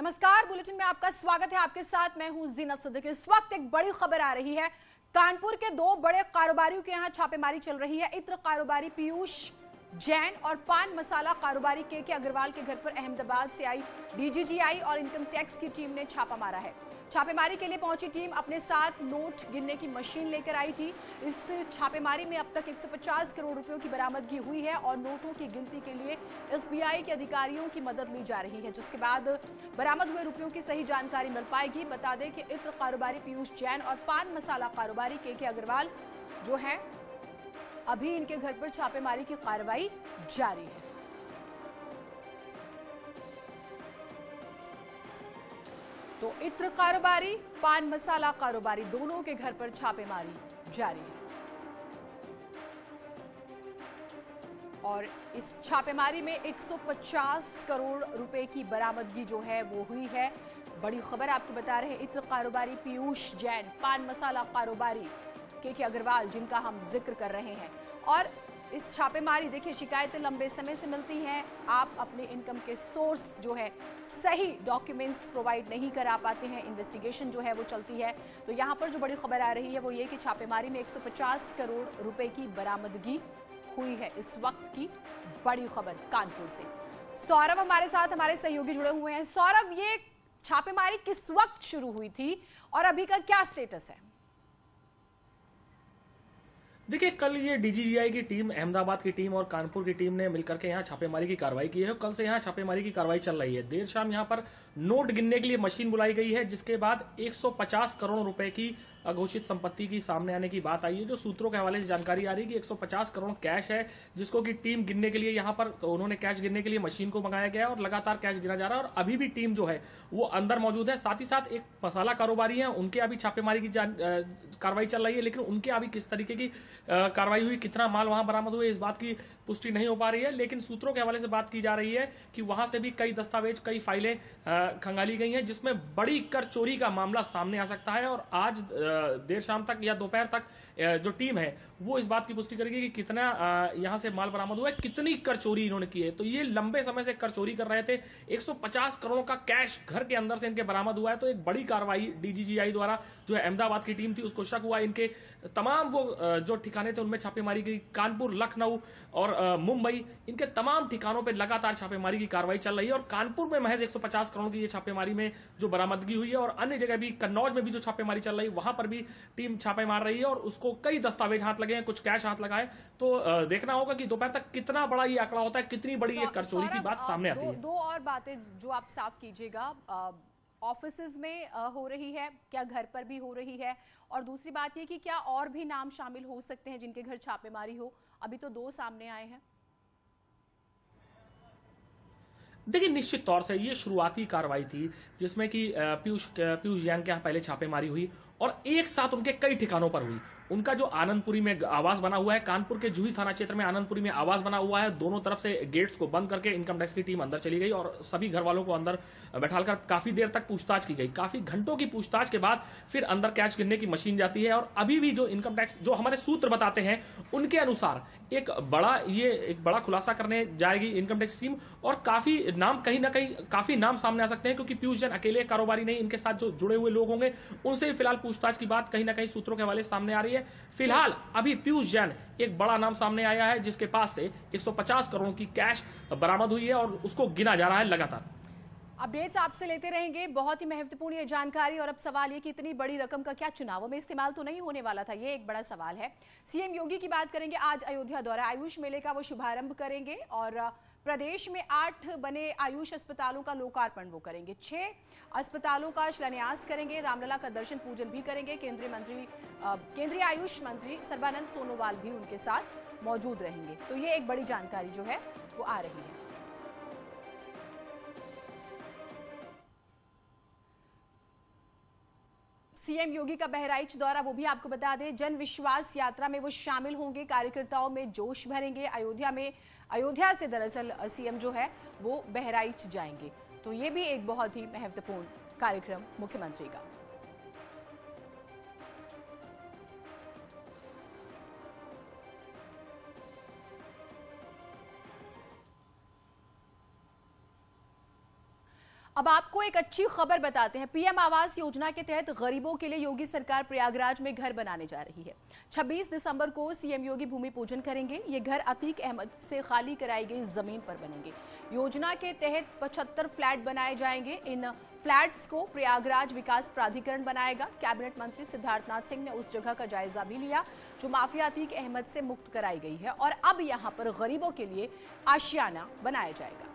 नमस्कार, बुलेटिन में आपका स्वागत है। आपके साथ मैं हूं जीनत सिद्दीकी। इस वक्त एक बड़ी खबर आ रही है। कानपुर के दो बड़े कारोबारियों के यहां छापेमारी चल रही है। इत्र कारोबारी पीयूष जैन और पान मसाला कारोबारी के अग्रवाल के घर पर अहमदाबाद से आई डीजीजीआई और इनकम टैक्स की टीम ने छापा मारा है। छापेमारी के लिए पहुंची टीम अपने साथ नोट गिनने की मशीन लेकर आई थी। इस छापेमारी में अब तक 150 करोड़ रुपयों की बरामदगी हुई है और नोटों की गिनती के लिए एसबीआई के अधिकारियों की मदद ली जा रही है, जिसके बाद बरामद हुए रुपयों की सही जानकारी मिल पाएगी। बता दें कि इत्र कारोबारी पीयूष जैन और पान मसाला कारोबारी के अग्रवाल जो है, अभी इनके घर पर छापेमारी की कार्रवाई जारी है। तो इत्र कारोबारी, पान मसाला कारोबारी दोनों के घर पर छापेमारी जारी है और इस छापेमारी में 150 करोड़ रुपए की बरामदगी जो है वो हुई है। बड़ी खबर आपको बता रहे हैं। इत्र कारोबारी पीयूष जैन, पान मसाला कारोबारी के अग्रवाल, जिनका हम जिक्र कर रहे हैं। और इस छापेमारी, देखिए, शिकायतें लंबे समय से मिलती हैं। आप अपने इनकम के सोर्स जो है सही डॉक्यूमेंट्स प्रोवाइड नहीं करा पाते हैं, इन्वेस्टिगेशन जो है वो चलती है। तो यहाँ पर जो बड़ी खबर आ रही है वो ये कि छापेमारी में 150 करोड़ रुपए की बरामदगी हुई है। इस वक्त की बड़ी खबर कानपुर से। सौरभ हमारे साथ, हमारे सहयोगी जुड़े हुए हैं। सौरभ, ये छापेमारी किस वक्त शुरू हुई थी और अभी का क्या स्टेटस है? देखिए, कल ये डीजीजीआई की टीम, अहमदाबाद की टीम और कानपुर की टीम ने मिलकर के यहाँ छापेमारी की कार्रवाई की है। कल से यहाँ छापेमारी की कार्रवाई चल रही है। देर शाम यहाँ पर नोट गिनने के लिए मशीन बुलाई गई है, जिसके बाद 150 करोड़ रुपए की अघोषित संपत्ति की सामने आने की बात आई है। जो सूत्रों के हवाले से जानकारी आ रही है कि 150 करोड़ कैश है, जिसको कि टीम गिनने के लिए यहाँ पर उन्होंने कैश गिनने के लिए मशीन को मंगाया गया और लगातार कैश गिना जा रहा है। और अभी भी टीम जो है वो अंदर मौजूद है। साथ ही साथ एक मसाला कारोबारी है, उनके अभी छापेमारी की कार्रवाई चल रही है, लेकिन उनके अभी किस तरीके की कार्रवाई हुई, कितना माल वहां बरामद हुआ, इस बात की पुष्टि नहीं हो पा रही है। लेकिन सूत्रों के हवाले से बात की जा रही है कि वहां से भी कई दस्तावेज, कई फाइलें खंगाली गई हैं, जिसमें बड़ी कर चोरी का मामला सामने आ सकता है। और आज देर शाम तक या दोपहर तक जो टीम है वो इस बात की पुष्टि करेगी कि कितना यहां से माल बरामद हुआ है, कितनी कर चोरी इन्होंने की है। तो ये लंबे समय से कर चोरी कर रहे थे। 150 करोड़ का कैश घर के अंदर से इनके बरामद हुआ है। तो एक बड़ी कार्रवाई डीजीजीआई द्वारा, जो है अहमदाबाद की टीम थी, उसको शक हुआ इनके तमाम वो जो ठिकाने थे उनमें छापेमारी की। कानपुर, लखनऊ और मुंबई, इनके तमाम ठिकानों पर लगातार छापेमारी की कार्रवाई चल रही है। और कानपुर में महज 150 करोड़ की ये छापेमारी में जो बरामदगी हुई है, और अन्य जगह भी, कन्नौज में भी जो छापेमारी चल रही है, वहां पर भी टीम छापे मार रही है और उसको कई दस्तावेज हाथ लगे हैं, कुछ कैश हाथ लगा है। तो देखना होगा कि दोपहर तक कितना बड़ा ये आंकड़ा होता है, कितनी बड़ी ये कर चोरी की बात सामने आती है। दो और बातें जो आप साफ कीजिएगा। ऑफिसेज में हो रही है, क्या घर पर भी हो रही है? और दूसरी बात ये कि क्या और भी नाम शामिल हो सकते हैं जिनके घर छापेमारी हो? अभी तो दो सामने आए हैं। देखिए, निश्चित तौर से ये शुरुआती कार्रवाई थी, जिसमें कि पीयूष जैन के यहाँ पहले छापेमारी हुई और एक साथ उनके कई ठिकानों पर हुई। उनका जो आनंदपुरी में आवास बना हुआ है, कानपुर के जूही थाना क्षेत्र में आनंदपुरी में आवास बना हुआ है, दोनों तरफ से गेट्स को बंद करके इनकम टैक्स की टीम अंदर चली गई और सभी घर वालों को अंदर बैठाकर काफी देर तक पूछताछ की गई। काफी घंटों की पूछताछ के बाद फिर अंदर कैश गिनने की मशीन जाती है। और अभी भी जो इनकम टैक्स, जो हमारे सूत्र बताते हैं, उनके अनुसार एक बड़ा खुलासा करने जाएगी इनकम टैक्स टीम। और काफी नाम, कहीं ना कहीं काफी नाम सामने आ सकते हैं, क्योंकि पीयूष जैन अकेले कारोबारी नहीं, इनके साथ जो जुड़े हुए लोग होंगे उनसे फिलहाल पूछताछ की बात कहीं ना कहीं सूत्रों के हवाले सामने आ रही है। फिलहाल अभी पीयूष जैन एक बड़ा नाम सामने आया है, जिसके पास से 150 करोड़ की कैश बरामद हुई है और उसको गिना जा रहा है लगातार। अपडेट्स आपसे लेते रहेंगे। बहुत ही महत्वपूर्ण ये जानकारी। और अब सवाल ये कि इतनी बड़ी रकम का क्या चुनावों में इस्तेमाल तो नहीं होने वाला था? ये एक बड़ा सवाल है। सीएम योगी की बात करेंगे। आज अयोध्या दौरा, आयुष मेले का वो शुभारंभ करेंगे और प्रदेश में 8 बने आयुष अस्पतालों का लोकार्पण वो करेंगे। 6 अस्पतालों का शिलान्यास करेंगे। रामलला का दर्शन पूजन भी करेंगे। केंद्रीय आयुष मंत्री सर्बानंद सोनोवाल भी उनके साथ मौजूद रहेंगे। तो ये एक बड़ी जानकारी जो है वो आ रही है। सीएम योगी का बहराइच दौरा, वो भी आपको बता दें। जन विश्वास यात्रा में वो शामिल होंगे, कार्यकर्ताओं में जोश भरेंगे। अयोध्या से दरअसल सीएम जो है वो बहराइच जाएंगे। तो ये भी एक बहुत ही महत्वपूर्ण कार्यक्रम मुख्यमंत्री का। अब आपको एक अच्छी खबर बताते हैं। पीएम आवास योजना के तहत गरीबों के लिए योगी सरकार प्रयागराज में घर बनाने जा रही है। 26 दिसंबर को सीएम योगी भूमि पूजन करेंगे। ये घर अतीक अहमद से खाली कराई गई जमीन पर बनेंगे। योजना के तहत 75 फ्लैट बनाए जाएंगे। इन फ्लैट्स को प्रयागराज विकास प्राधिकरण बनाएगा। कैबिनेट मंत्री सिद्धार्थनाथ सिंह ने उस जगह का जायजा भी लिया जो माफिया अतीक अहमद से मुक्त कराई गई है और अब यहां पर गरीबों के लिए आशियाना बनाया जाएगा।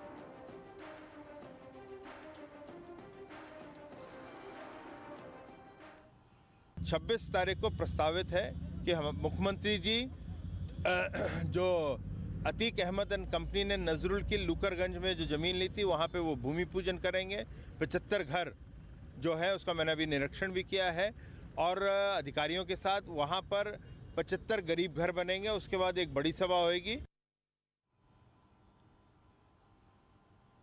26 तारीख को प्रस्तावित है कि हम मुख्यमंत्री जी जो अतीक अहमद एंड कंपनी ने नजरुल की लुकरगंज में जो ज़मीन ली थी वहाँ पे वो भूमि पूजन करेंगे। 75 घर जो है उसका मैंने अभी निरीक्षण भी किया है और अधिकारियों के साथ वहाँ पर 75 गरीब घर बनेंगे। उसके बाद एक बड़ी सभा होगी।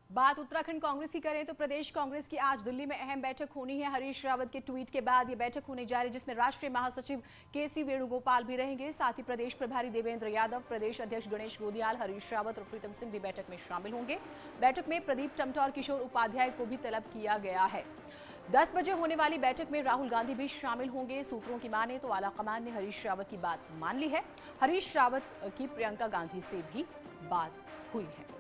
बात उत्तराखंड कांग्रेस की करें तो प्रदेश कांग्रेस की आज दिल्ली में अहम बैठक होनी है। हरीश रावत के ट्वीट के बाद ये बैठक होने जा रही है जिसमें राष्ट्रीय महासचिव केसी वेणुगोपाल भी रहेंगे। साथ ही प्रदेश प्रभारी देवेंद्र यादव, प्रदेश अध्यक्ष गणेश गोदियाल, हरीश रावत और प्रीतम सिंह भी बैठक में शामिल होंगे। बैठक में प्रदीप टमटा और किशोर उपाध्याय को भी तलब किया गया है। 10 बजे होने वाली बैठक में राहुल गांधी भी शामिल होंगे। सूत्रों की माने तो आलाकमान ने हरीश रावत की बात मान ली है। हरीश रावत की प्रियंका गांधी से भी बात हुई है।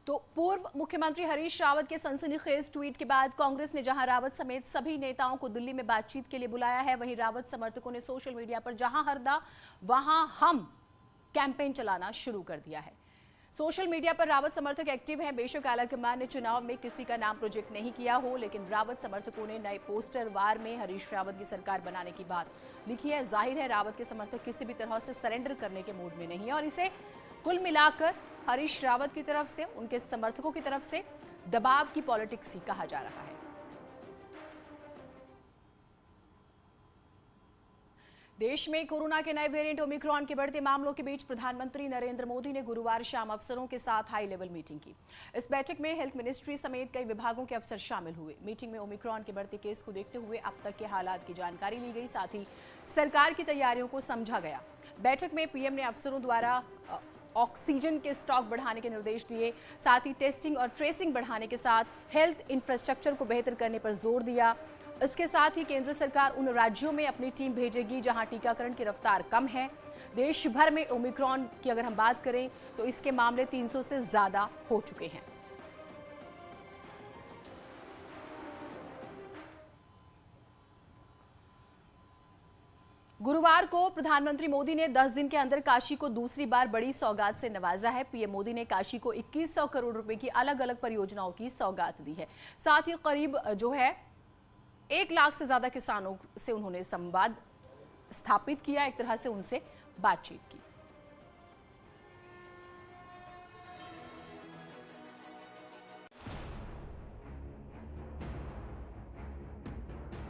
तो पूर्व मुख्यमंत्री हरीश रावत के सनसनीखेज ट्वीट के बाद कांग्रेस ने जहां रावत समेत सभी नेताओं को दिल्ली में बातचीत के लिए बुलाया है, वहीं रावत समर्थकों ने सोशल मीडिया पर जहां हरदा वहां हम कैंपेन चलाना शुरू कर दिया है। सोशल मीडिया पर रावत समर्थक एक्टिव हैं। बेशक आलाकमान ने चुनाव में किसी का नाम प्रोजेक्ट नहीं किया हो, लेकिन रावत समर्थकों ने नए पोस्टर वार में हरीश रावत की सरकार बनाने की बात लिखी है। जाहिर है रावत के समर्थक किसी भी तरह से सरेंडर करने के मूड में नहीं है और इसे कुल मिलाकर हरीश रावत की तरफ से, उनके समर्थकों की तरफ से दबाव की पॉलिटिक्स ही कहा जा रहा है। देश में कोरोना के नए वेरिएंट ओमिक्रॉन के बढ़ते मामलों के बीच प्रधानमंत्री नरेंद्र मोदी ने गुरुवार शाम अफसरों के साथ हाई लेवल मीटिंग की। इस बैठक में हेल्थ मिनिस्ट्री समेत कई विभागों के अफसर शामिल हुए। मीटिंग में ओमिक्रॉन के बढ़ते केस को देखते हुए अब तक के हालात की जानकारी ली गई, साथ ही सरकार की तैयारियों को समझा गया। बैठक में पीएम ने अफसरों द्वारा ऑक्सीजन के स्टॉक बढ़ाने के निर्देश दिए, साथ ही टेस्टिंग और ट्रेसिंग बढ़ाने के साथ हेल्थ इंफ्रास्ट्रक्चर को बेहतर करने पर जोर दिया। इसके साथ ही केंद्र सरकार उन राज्यों में अपनी टीम भेजेगी जहां टीकाकरण की रफ्तार कम है। देश भर में ओमिक्रॉन की अगर हम बात करें तो इसके मामले 300 से ज्यादा हो चुके हैं। गुरुवार को प्रधानमंत्री मोदी ने 10 दिन के अंदर काशी को दूसरी बार बड़ी सौगात से नवाजा है। पीएम मोदी ने काशी को 2100 करोड़ रुपए की अलग अलग परियोजनाओं की सौगात दी है। साथ ही करीब 1 लाख से ज्यादा किसानों से उन्होंने संवाद स्थापित किया, एक तरह से उनसे बातचीत की।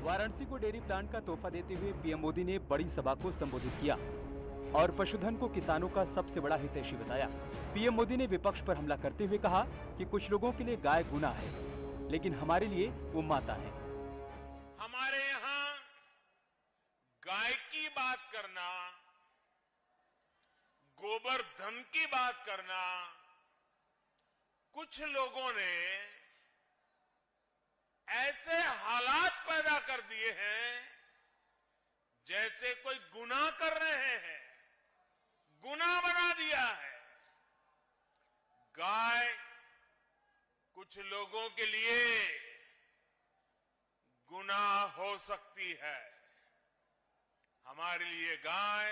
वाराणसी को डेयरी प्लांट का तोहफा देते हुए पीएम मोदी ने बड़ी सभा को संबोधित किया और पशुधन को किसानों का सबसे बड़ा हितैषी बताया। पीएम मोदी ने विपक्ष पर हमला करते हुए कहा कि कुछ लोगों के लिए गाय गुनाह है, लेकिन हमारे लिए वो माता है। हमारे यहाँ गाय की बात करना, गोवर्धन की बात करना, कुछ लोगों ने ऐसे हालात पैदा कर दिए हैं जैसे कोई गुनाह कर रहे हैं, गुनाह बना दिया है। गाय कुछ लोगों के लिए गुनाह हो सकती है, हमारे लिए गाय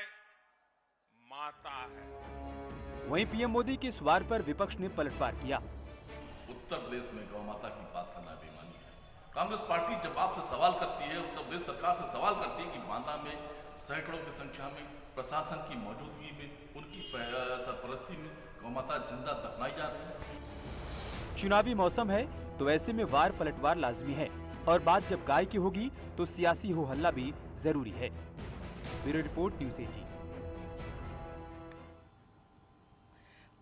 माता है। वहीं पीएम मोदी के इस वार पर विपक्ष ने पलटवार किया। उत्तर प्रदेश में गौ माता की बात करना बेईमानी है। कांग्रेस पार्टी जब आपसे सवाल करती है, उत्तर प्रदेश सरकार से सवाल करती है कि बांदा में सैकड़ों की संख्या में प्रशासन की मौजूदगी में, उनकी सरपरस्ती में गौ माता जिंदा दफनाई जा रही है। चुनावी मौसम है तो ऐसे में वार पलटवार लाजमी है और बात जब गाय की होगी तो सियासी हो हल्ला भी जरूरी है। Bureau report, news 18।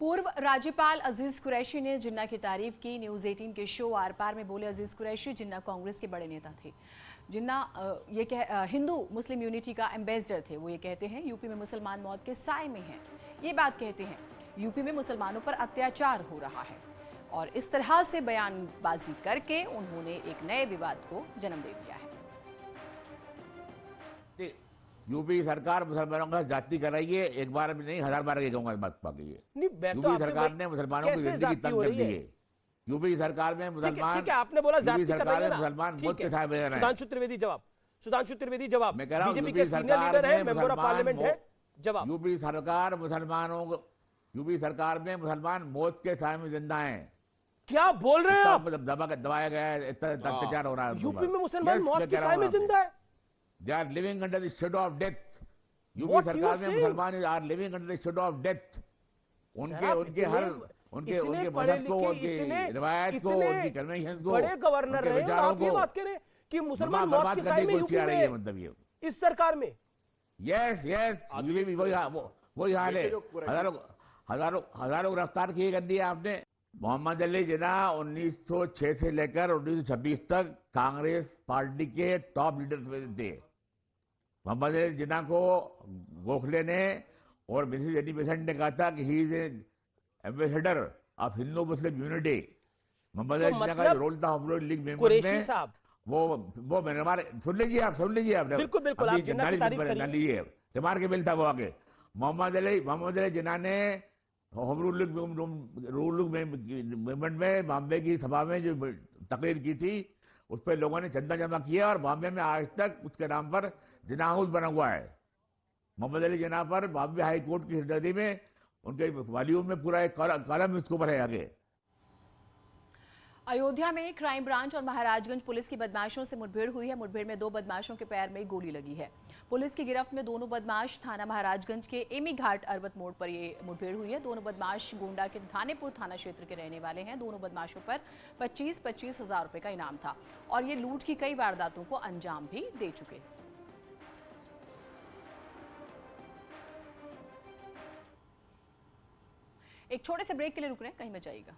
पूर्व राज्यपाल अजीज कुरैशी ने जिन्ना की तारीफ की। न्यूज़ 18 के शो आर पार में बोले अजीज कुरैशी, जिन्ना कांग्रेस के बड़े नेता थे। जिन्ना हिंदू मुस्लिम यूनिटी का एम्बेसडर थे। वो ये कहते हैं यूपी में मुसलमान मौत के साए में हैं। ये बात कहते हैं यूपी में मुसलमानों पर अत्याचार हो रहा है और इस तरह से बयानबाजी करके उन्होंने एक नए विवाद को जन्म दे दिया है। यूपी सरकार मुसलमानों का जाति कराई है, एक बार भी नहीं 1000 बार कहूंगा इस बात की। यूपी सरकार ने मुसलमानों की जिंदगी तंग कर दी है। यूपी सरकार में मुसलमान, ठीक है, आपने बोला जाति सरकार में मुसलमान मौत के साए में रह रहे हैं। सुधांशु त्रिवेदी जवाब, सुधांशु त्रिवेदी जवाब। मैं कह रहा हूं बीजेपी के सीनियर लीडर है, मेंबर ऑफ पार्लियामेंट है, जवाब। यूपी सरकार में मुसलमान मौत के साए में जिंदा हैं। क्या बोल रहे हैं आप? मतलब दबाया गया है, इतना अत्याचार हो रहा है। यूपी में मुसलमान मौत के साए में जिंदा है। They are living under the shadow of death. UP सरकार में मुसलमान are living under the shadow of death. उनके मजहब को, उनकी रिवायत को, उनकी कन्वेंशन को, बड़े गवर्नर रहे हैं, आप ये बात कह रहे हैं कि मुसलमान मौत के साए में यूपी में, मतलब ये इस सरकार में। यस वही हाल है। हजारों गिरफ्तार किए कर दिए आपने। मोहम्मद अली जिन्ना 1906 से लेकर 1926 तक कांग्रेस पार्टी के टॉप लीडर थे। मोहम्मद अली जिन्ना को गोखले ने और मिसेस एनी बेसेंट ने कहा था कि he is ambassador of Hindu Muslim unity. Mohammad Ali Jinnah का रोल था हम लोग लीग मेंबर में। वो मैंने हमारे सुन लीजिए आप बिल्कुल आप जिन्ना की तारीफ करिए। तिमार के बिल था वो आगे। मोहम्मद अली जिन्ना ने होम रूल मूवमेंट में बॉम्बे की सभा में जो तकरीर की थी, उस पर लोगों ने चंदा जमा किया और बॉम्बे में आज तक उसके नाम पर जिन्ना हाउस बना हुआ है। मोहम्मद अली जिन्ना पर बॉम्बे हाई कोर्ट की स्टडी में उनके वॉल्यूम में पूरा एक कॉलम इसके ऊपर है आगे। अयोध्या में क्राइम ब्रांच और महाराजगंज पुलिस की बदमाशों से मुठभेड़ हुई है। मुठभेड़ में 2 बदमाशों के पैर में गोली लगी है। पुलिस की गिरफ्त में दोनों बदमाश थाना महाराजगंज के एमी घाट अरबत मोड़ पर ये मुठभेड़ हुई है। दोनों बदमाश गोंडा के थानेपुर थाना क्षेत्र के रहने वाले हैं। दोनों बदमाशों पर 25-25 हजार रुपए का इनाम था और ये लूट की कई वारदातों को अंजाम भी दे चुके। एक छोटे से ब्रेक के लिए रुक रहे हैं, कहीं मत जाइएगा।